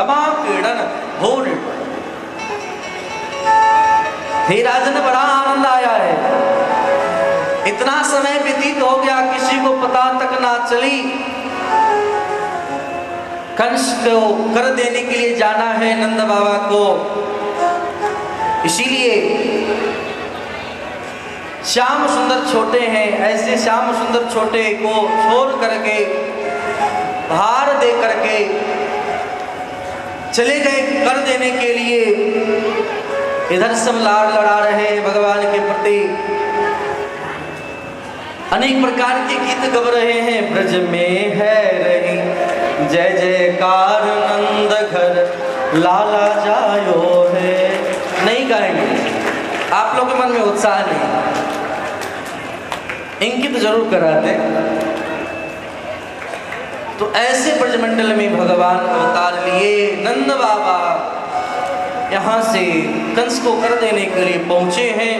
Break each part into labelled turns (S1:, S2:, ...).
S1: रमा क्रीडन भूर। हे राजन, बड़ा आनंद आया है। इतना समय व्यतीत हो गया, किसी को पता तक ना चली। कंस को कर देने के लिए जाना है नंद बाबा को, इसीलिए श्याम सुंदर छोटे हैं, ऐसे श्याम सुंदर छोटे को छोड़ करके भार दे करके चले गए कर देने के लिए। इधर सब लाड़ लड़ा रहे हैं भगवान के प्रति, अनेक प्रकार के गीत गा रहे हैं। ब्रज में है रही जय जयकार, नंद घर लाला जायो है। नहीं गाएंगे, आप लोगों के मन में उत्साह नहीं, इंगित जरूर कराते। तो ऐसे ब्रजमंडल में भगवान अवतार लिए। नंद बाबा यहां से कंस को कर देने के लिए पहुंचे हैं,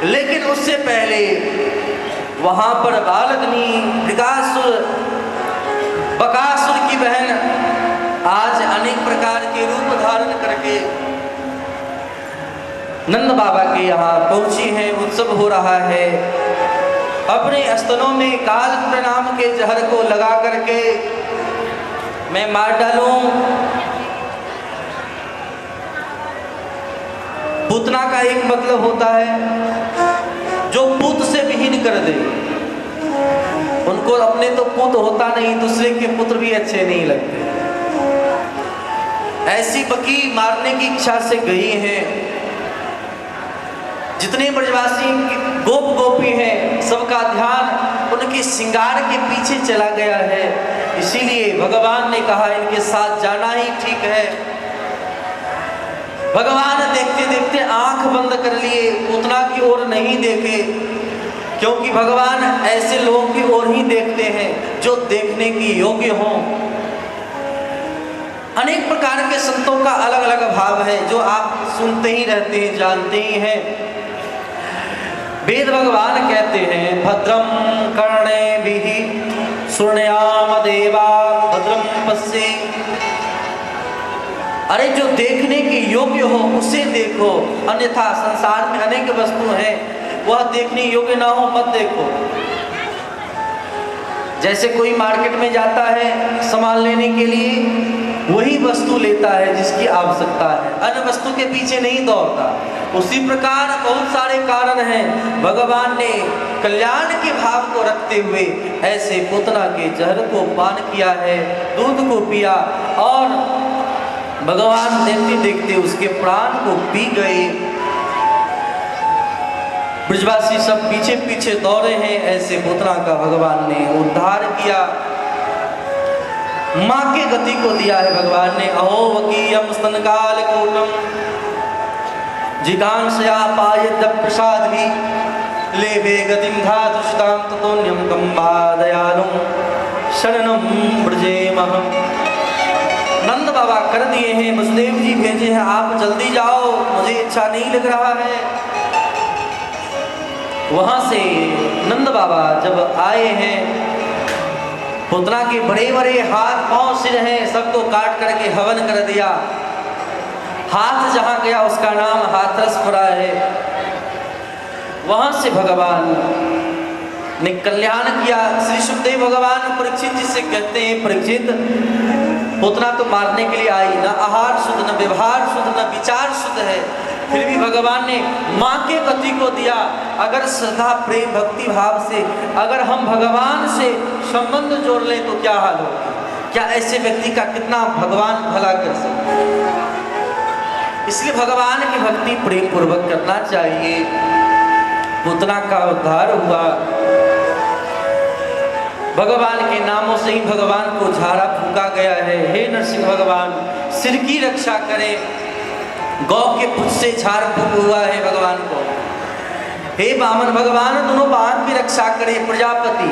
S1: लेकिन उससे पहले वहां पर बालकनी मृगासुर, बकासुर की बहन आज अनेक प्रकार के रूप धारण करके नंद बाबा के यहाँ पहुंची हैं। उत्सव हो रहा है। अपने स्तनों में काल प्रणाम के जहर को लगा करके मैं मार डालूं। पूतना का एक मतलब होता है जो पुत से विहीन कर दे। उनको अपने तो पुत्र होता नहीं, दूसरे के पुत्र भी अच्छे नहीं लगते। ऐसी बकी मारने की इच्छा से गई हैं। जितने ब्रजवासी गोप गोपी हैं, सबका ध्यान उनके श्रृंगार के पीछे चला गया है। इसीलिए भगवान ने कहा इनके साथ जाना ही ठीक है। भगवान देखते देखते आंख बंद कर लिए, पूतना की ओर नहीं देखे, क्योंकि भगवान ऐसे लोगों की ओर ही देखते हैं जो देखने की योग्य हों। अनेक प्रकार के संतों का अलग अलग भाव है, जो आप सुनते ही रहते हैं, जानते ही हैं। वेद भगवान कहते हैं भद्रम कर्णेभिः शृणुयाम देवा भद्रम पश्ये। अरे जो देखने के योग्य हो उसे देखो, अन्यथा संसार में अनेक वस्तु हैं, वह देखने योग्य ना हो मत देखो। जैसे कोई मार्केट में जाता है सामान लेने के लिए, वही वस्तु लेता है जिसकी आवश्यकता है, अन्य वस्तु के पीछे नहीं दौड़ता। उसी प्रकार बहुत सारे कारण हैं। भगवान ने कल्याण के भाव को रखते हुए ऐसे पूतना के जहर को पान किया है, दूध को पिया, और भगवान देखते देखते उसके प्राण को पी गए। ब्रजवासी सब पीछे पीछे दौड़े हैं। ऐसे पुतना का भगवान ने उद्धार किया, मां के गति को दिया है भगवान ने। अहो वकीयम स्तनकाल कोटम जिगांशया पायद प्रसाद भी लेवे गतिम धातुष्टाम ततोन्यम कंबा दयालुम शरणम ब्रजेमहम। नंद बाबा कर दिए हैं, वसुदेव जी भेजे हैं, आप जल्दी जाओ, मुझे इच्छा नहीं लग रहा है। वहां से नंद बाबा जब आए हैं, पुतना के बड़े बड़े हाथ पांव सिर हैं, सबको काट करके हवन कर दिया। हाथ जहां गया उसका नाम हाथरस पड़ा है। वहां से भगवान ने कल्याण किया। श्री सुखदेव भगवान परीक्षित जी से कहते हैं, परीक्षित पुतना तो मारने के लिए आई, न आहार शुद्ध, न व्यवहार शुद्ध, न विचार शुद्ध है, फिर भी भगवान ने मां के गति को दिया। अगर श्रद्धा प्रेम भक्ति भाव से अगर हम भगवान से संबंध जोड़ लें तो क्या हाल होगा। क्या ऐसे व्यक्ति का कितना भगवान भला कर सकते हैं। इसलिए भगवान की भक्ति प्रेम पूर्वक करना चाहिए। पुतना का उद्धार हुआ, भगवान के नामों से ही भगवान को झाड़ा फूका गया है। हे नरसिंह भगवान सिर की रक्षा करें, गौ के पुछ से झाड़ फूक हुआ है भगवान को। हे वामन भगवान दोनों बाण की रक्षा करें, प्रजापति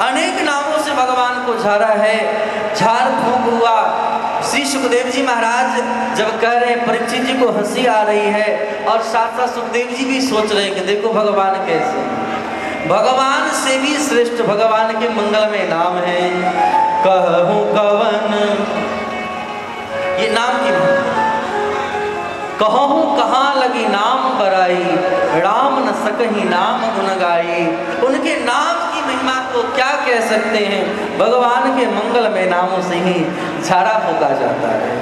S1: अनेक नामों से भगवान को झाड़ा है, झाड़ फूक हुआ। श्री सुखदेव जी महाराज जब कह रहे हैं, परीक्षित जी को हंसी आ रही है और साथ साथ सुखदेव जी भी सोच रहे हैं कि देखो भगवान कैसे, भगवान से भी श्रेष्ठ भगवान के मंगलमय नाम है। कहूँ कवन ये नाम की कहूँ कहाँ लगी नाम बराई, राम न सकही नाम गुण गाई। उनके नाम की महिमा को क्या कह सकते हैं, भगवान के मंगल में नामों से ही झाड़ा फूका जाता है।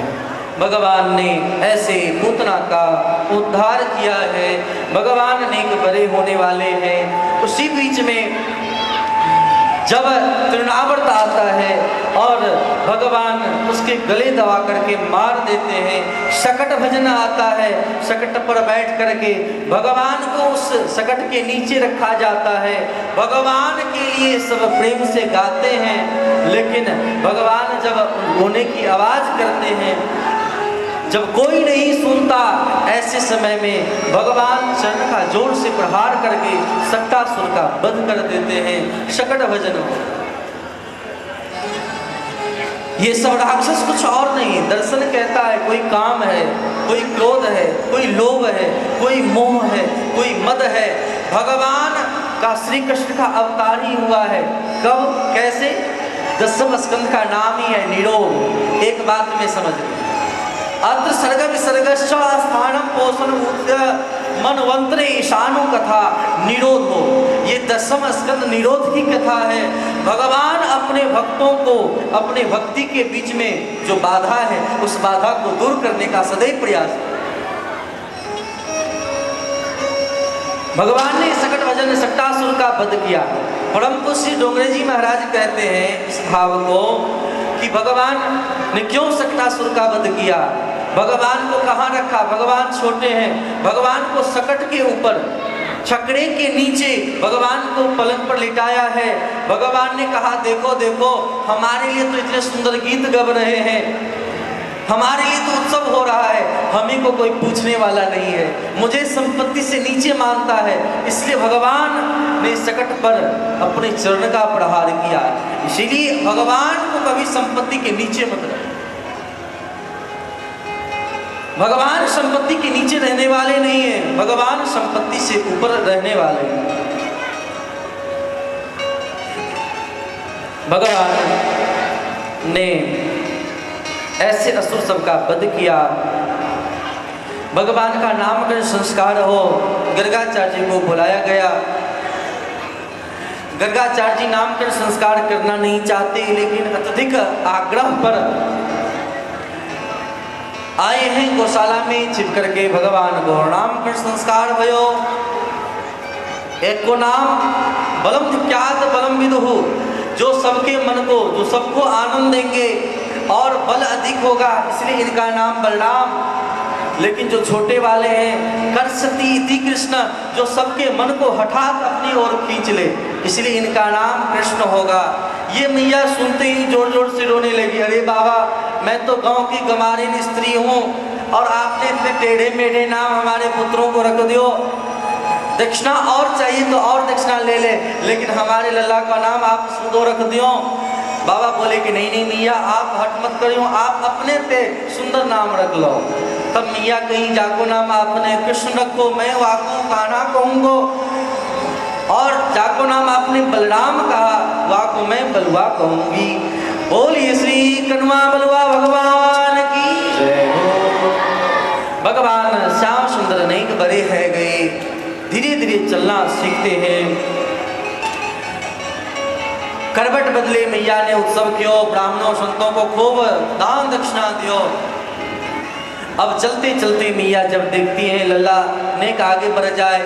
S1: भगवान ने ऐसे पूतना का उद्धार किया है, भगवान अनेक बड़े होने वाले हैं। उसी बीच में जब तृणावर्त आता है और भगवान उसके गले दबा करके मार देते हैं, शकट भजन आता है, शकट पर बैठ करके भगवान को उस शकट के नीचे रखा जाता है। भगवान के लिए सब प्रेम से गाते हैं, लेकिन भगवान जब रोने की आवाज करते हैं, जब कोई नहीं सुनता, ऐसे समय में भगवान चरण का जोर से प्रहार करके शक्टासुर का वध कर देते हैं। शकट भजन ये सब राक्षस कुछ और नहीं, दर्शन कहता है कोई काम है, कोई क्रोध है, कोई लोभ है, कोई मोह है, कोई मद है। भगवान का श्री कृष्ण का अवतार ही हुआ है। कब, कैसे? दसम स्कंद का नाम ही है निरोध। एक बात में समझ लो, अत्र सर्ग विसर्गश्च स्थानम पोषण मनवंतरे ईशानु कथा निरोधो। ये दसम स्कंद निरोध की कथा है। भगवान अपने भक्तों को अपने भक्ति के बीच में जो बाधा है, उस बाधा को दूर करने का सदैव प्रयास। भगवान ने सकट भजन शक्टासुर का वध किया। परम पूज्य श्री डोंगरे जी महाराज कहते हैं इस भाव को कि भगवान ने क्यों शक्टासुर का वध किया, भगवान को कहाँ रखा, भगवान छोटे हैं, भगवान को सकट के ऊपर छकड़े के नीचे भगवान को पलंग पर लिटाया है। भगवान ने कहा देखो देखो, हमारे लिए तो इतने सुंदर गीत गा रहे हैं, हमारे लिए तो उत्सव हो रहा है, हमें को कोई पूछने वाला नहीं है, मुझे संपत्ति से नीचे मानता है, इसलिए भगवान ने सकट पर अपने चरण का प्रहार किया। इसीलिए भगवान को कभी संपत्ति के नीचे मत रखो। भगवान संपत्ति के नीचे रहने वाले नहीं है, भगवान संपत्ति से ऊपर रहने वाले हैं। भगवान ने ऐसे असुर सबका वध किया। भगवान का नामकरण संस्कार हो, गर्गाचार्य जी को बुलाया गया। गर्गाचार्य जी नामकरण संस्कार करना नहीं चाहते, लेकिन अत्यधिक आग्रह पर आए हैं। गौशाला में छिप करके भगवान को नामकरण संस्कार भयो। एक को नाम बलम ख्यात बलम विदुहु, जो सबके मन को, जो सबको आनंद देंगे और बल अधिक होगा, इसलिए इनका नाम बलराम। लेकिन जो छोटे वाले हैं, कर्षति इति कृष्ण, जो सबके मन को हठात अपनी ओर खींच ले, इसलिए इनका नाम कृष्ण होगा। ये मैया सुनते ही जोर जोर से रोने लगी, अरे बाबा, मैं तो गांव की गंवारिन स्त्री हूँ और आपने इतने टेढ़े मेढ़े नाम हमारे पुत्रों को रख दियो, दक्षिणा और चाहिए तो और दक्षिणा ले ले, लेकिन हमारे लल्ला का नाम आप सुंदो रख दियो। बाबा बोले कि नहीं नहीं मैया, आप हट मत करियो, आप अपने पे सुंदर नाम रख लो। तब मैया कहीं जाको नाम आपने कृष्ण रखो, मैं वाको कान्हा कहूँगो, और जाको नाम आपने बलराम कहा, वाको मैं बलुआ कहूँगी। बोलिए श्री कन्वा बलुआ भगवान की जय हो। भगवान श्याम सुंदर नहीं बड़े है गए, धीरे धीरे चलना सीखते हैं। करवट बदले मैया ने उत्सव कियो, ब्राह्मणों संतों को खूब दान दक्षिणा दियो। अब चलते चलते मैया जब देखती हैं लल्ला नेक आगे बढ़ जाए,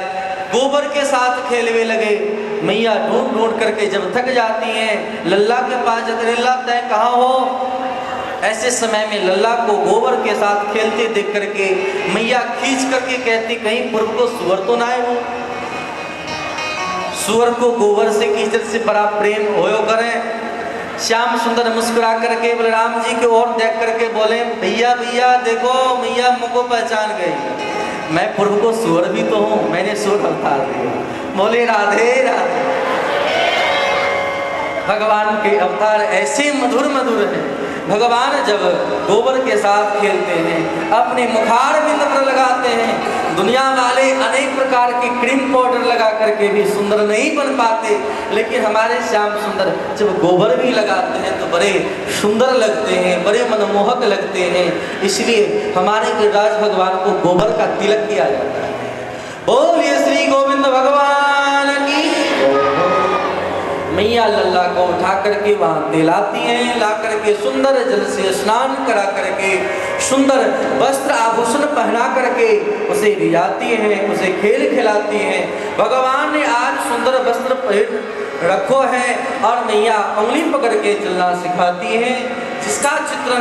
S1: गोबर के साथ खेलवे लगे। मैया ढूंढ ढूंढ करके जब थक जाती हैं, लल्ला के पास जाते, लल्ला तय कहाँ हो? ऐसे समय में लल्ला को गोबर के साथ खेलते देख करके मैया खींच करके कहती, कहीं पूर्व को सुअर तो ना आए हो? सुअर को गोबर से कीचड़ से बड़ा प्रेम होयो करें। श्याम सुंदर मुस्कुरा करके बलराम जी की ओर देख करके बोले, भैया भैया देखो, मैया मुझको पहचान गई, मैं पूर्व को सुअर भी तो हूँ, मैंने सुअर अवतार दिया। बोले राधे राधे। भगवान के अवतार ऐसे मधुर मधुर हैं, भगवान जब गोबर के साथ खेलते हैं, अपने मुखार बिंद पर लगाते हैं। दुनिया वाले अनेक प्रकार के क्रीम पाउडर लगा करके भी सुंदर नहीं बन पाते, लेकिन हमारे श्याम सुंदर जब गोबर भी लगाते हैं तो बड़े सुंदर लगते हैं, बड़े मनमोहक लगते हैं। इसलिए हमारे गिरिराज भगवान को गोबर का तिलक किया जाता है। बोलिए श्री गोविंद भगवान की। मैया लल्ला को उठा करके वहां दिलाती हैं, ला करके सुंदर जल से स्नान करा करके सुंदर वस्त्र आभूषण पहना करके उसे रिझाती हैं, उसे खेल खिलाती हैं। भगवान ने आज सुंदर वस्त्र पहन रखो है और मैया उंगली पकड़ के चलना सिखाती हैं, जिसका चित्र